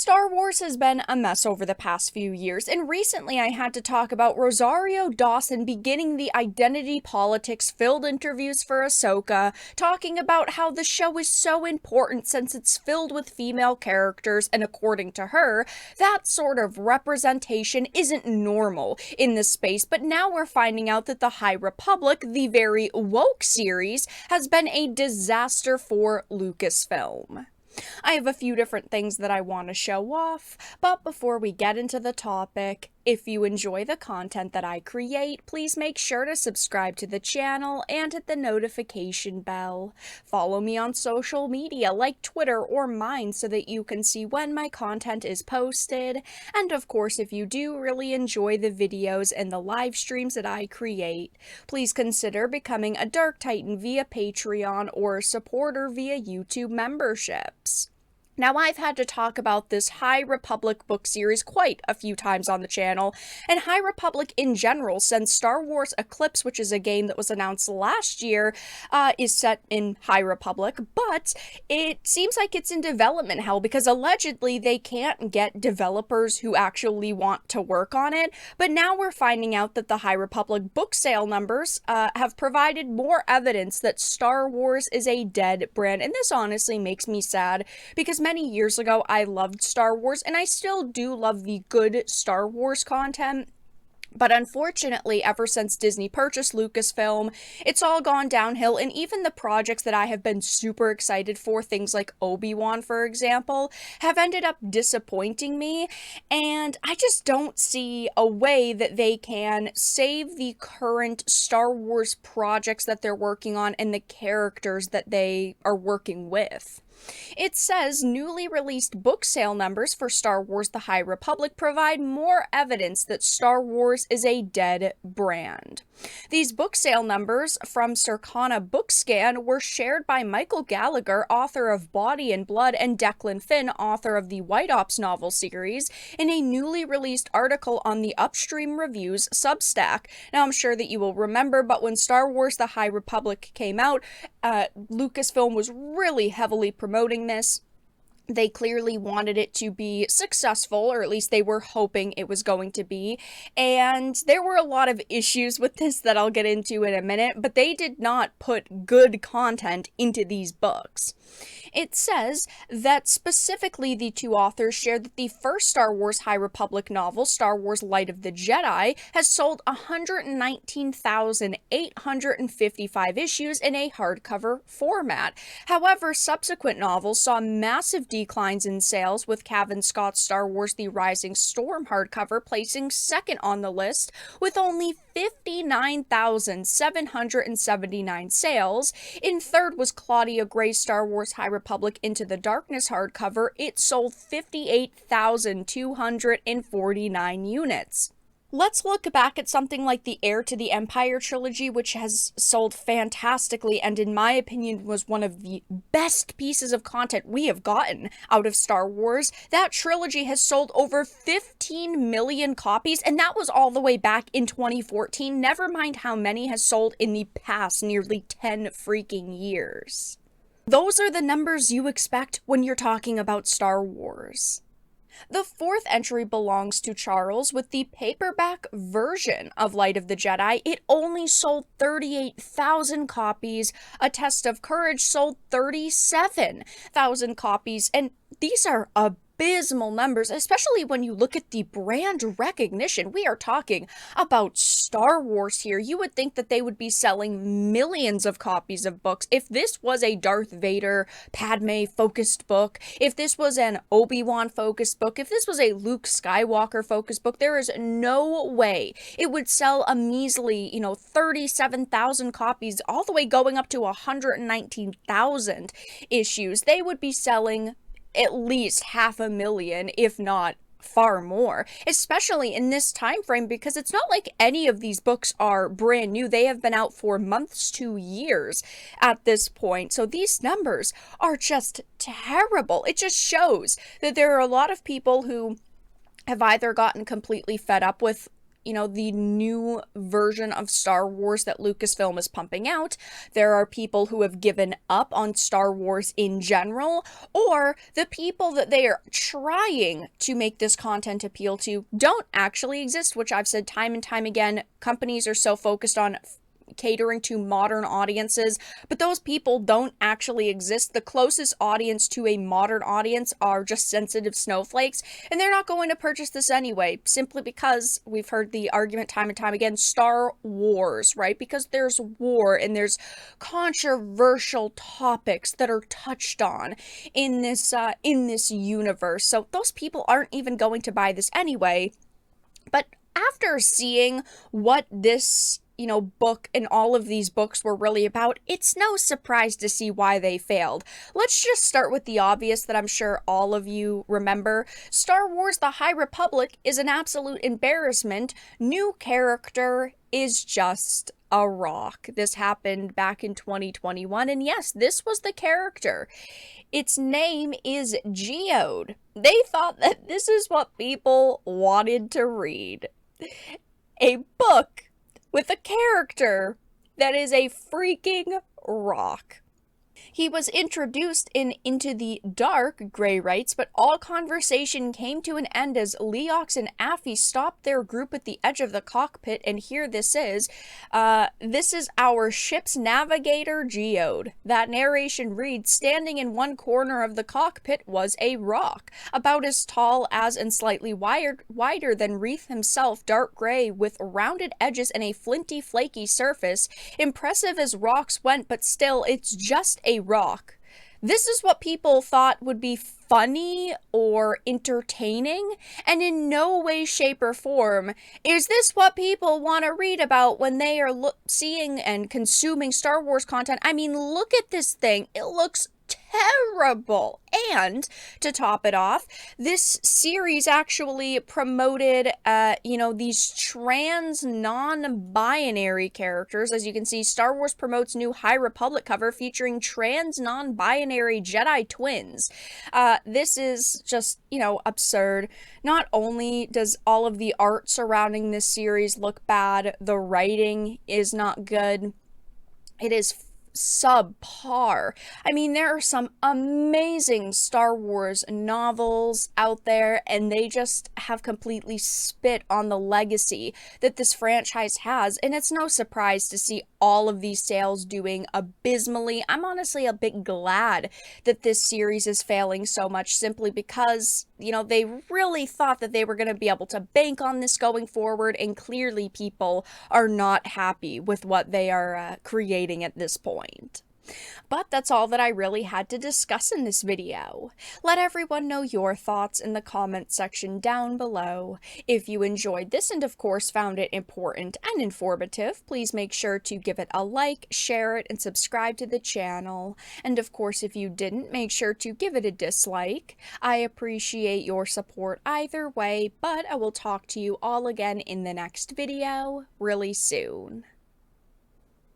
Star Wars has been a mess over the past few years, and recently I had to talk about Rosario Dawson beginning the identity politics-filled interviews for Ahsoka, talking about how the show is so important since it's filled with female characters, and according to her, that sort of representation isn't normal in this space, but now we're finding out that the High Republic, the very woke series, has been a disaster for Lucasfilm. I have a few different things that I want to show off, but before we get into the topic, if you enjoy the content that I create, please make sure to subscribe to the channel and hit the notification bell. Follow me on social media like Twitter or mine so that you can see when my content is posted. And of course, if you do really enjoy the videos and the live streams that I create, please consider becoming a Dark Titan via Patreon or a supporter via YouTube memberships. Now, I've had to talk about this High Republic book series quite a few times on the channel, and High Republic in general, since Star Wars Eclipse, which is a game that was announced last year, is set in High Republic, but it seems like it's in development hell because allegedly they can't get developers who actually want to work on it, but now we're finding out that the High Republic book sale numbers have provided more evidence that Star Wars is a dead brand, and this honestly makes me sad because many years ago, I loved Star Wars, and I still do love the good Star Wars content. But unfortunately, ever since Disney purchased Lucasfilm, it's all gone downhill, and even the projects that I have been super excited for, things like Obi-Wan, for example, have ended up disappointing me, and I just don't see a way that they can save the current Star Wars projects that they're working on and the characters that they are working with. It says newly released book sale numbers for Star Wars The High Republic provide more evidence that Star Wars is a dead brand. These book sale numbers from Circana Bookscan were shared by Michael Gallagher, author of Body and Blood, and Declan Finn, author of the White Ops novel series, in a newly released article on the Upstream Reviews Substack. Now, I'm sure that you will remember, but when Star Wars The High Republic came out, Lucasfilm was really heavily promoting this. They clearly wanted it to be successful, or at least they were hoping it was going to be, and there were a lot of issues with this that I'll get into in a minute, but they did not put good content into these books. It says that specifically the two authors shared that the first Star Wars High Republic novel, Star Wars Light of the Jedi, has sold 119,855 issues in a hardcover format. However, subsequent novels saw massive declines in sales, with Cavan Scott's Star Wars The Rising Storm hardcover placing second on the list with only 59,779 sales. In third was Claudia Gray's Star Wars High Republic Into the Darkness hardcover. It sold 58,249 units. Let's look back at something like the Heir to the Empire trilogy, which has sold fantastically and in my opinion was one of the best pieces of content we have gotten out of Star Wars. That trilogy has sold over 15 million copies, and that was all the way back in 2014, never mind how many has sold in the past nearly 10 freaking years. Those are the numbers you expect when you're talking about Star Wars. The fourth entry belongs to Charles with the paperback version of Light of the Jedi. It only sold 38,000 copies. A Test of Courage sold 37,000 copies, and these are abysmal numbers, especially when you look at the brand recognition. We are talking about Star Wars here. You would think that they would be selling millions of copies of books. If this was a Darth Vader, Padme focused book, if this was an Obi-Wan focused book, if this was a Luke Skywalker focused book, there is no way it would sell a measly, 37,000 copies, all the way going up to 119,000 issues. They would be selling at least 500,000, if not far more, especially in this time frame, because it's not like any of these books are brand new. They have been out for months to years at this point, so these numbers are just terrible. It just shows that there are a lot of people who have either gotten completely fed up with the new version of Star Wars that Lucasfilm is pumping out. There are people who have given up on Star Wars in general, or the people that they are trying to make this content appeal to don't actually exist, which I've said time and time again. Companies are so focused on catering to modern audiences, but those people don't actually exist. The closest audience to a modern audience are just sensitive snowflakes, and they're not going to purchase this anyway, simply because we've heard the argument time and time again, Star Wars, right? Because there's war and there's controversial topics that are touched on in this universe. So those people aren't even going to buy this anyway. But after seeing what this book and all of these books were really about, it's no surprise to see why they failed. Let's just start with the obvious that I'm sure all of you remember. Star Wars: The High Republic is an absolute embarrassment. New character is just a rock. This happened back in 2021, and yes, this was the character. Its name is Geode. They thought that this is what people wanted to read. A book with a character that is a freaking rock. He was introduced in Into the Dark, Gray writes, but all conversation came to an end as Leox and Affy stopped their group at the edge of the cockpit, and here this is our ship's navigator, Geode. That narration reads, standing in one corner of the cockpit was a rock, about as tall as and slightly wider than Reith himself, dark gray, with rounded edges and a flinty, flaky surface. Impressive as rocks went, but still, it's just a rock. This is what people thought would be funny or entertaining, and in no way, shape, or form is this what people want to read about when they are seeing and consuming Star Wars content. I mean, look at this thing. It looks terrible. And to top it off, this series actually promoted, these trans non-binary characters. As you can see, Star Wars promotes new High Republic cover featuring trans non-binary Jedi twins. This is just, absurd. Not only does all of the art surrounding this series look bad, the writing is not good. It is subpar. I mean, there are some amazing Star Wars novels out there, and they just have completely spit on the legacy that this franchise has, and it's no surprise to see all of these sales doing abysmally. I'm honestly a bit glad that this series is failing so much, simply because, they really thought that they were going to be able to bank on this going forward, and clearly people are not happy with what they are creating at this point. But that's all that I really had to discuss in this video. Let everyone know your thoughts in the comment section down below. If you enjoyed this and of course found it important and informative, please make sure to give it a like, share it, and subscribe to the channel. And of course, if you didn't, make sure to give it a dislike. I appreciate your support either way, but I will talk to you all again in the next video really soon.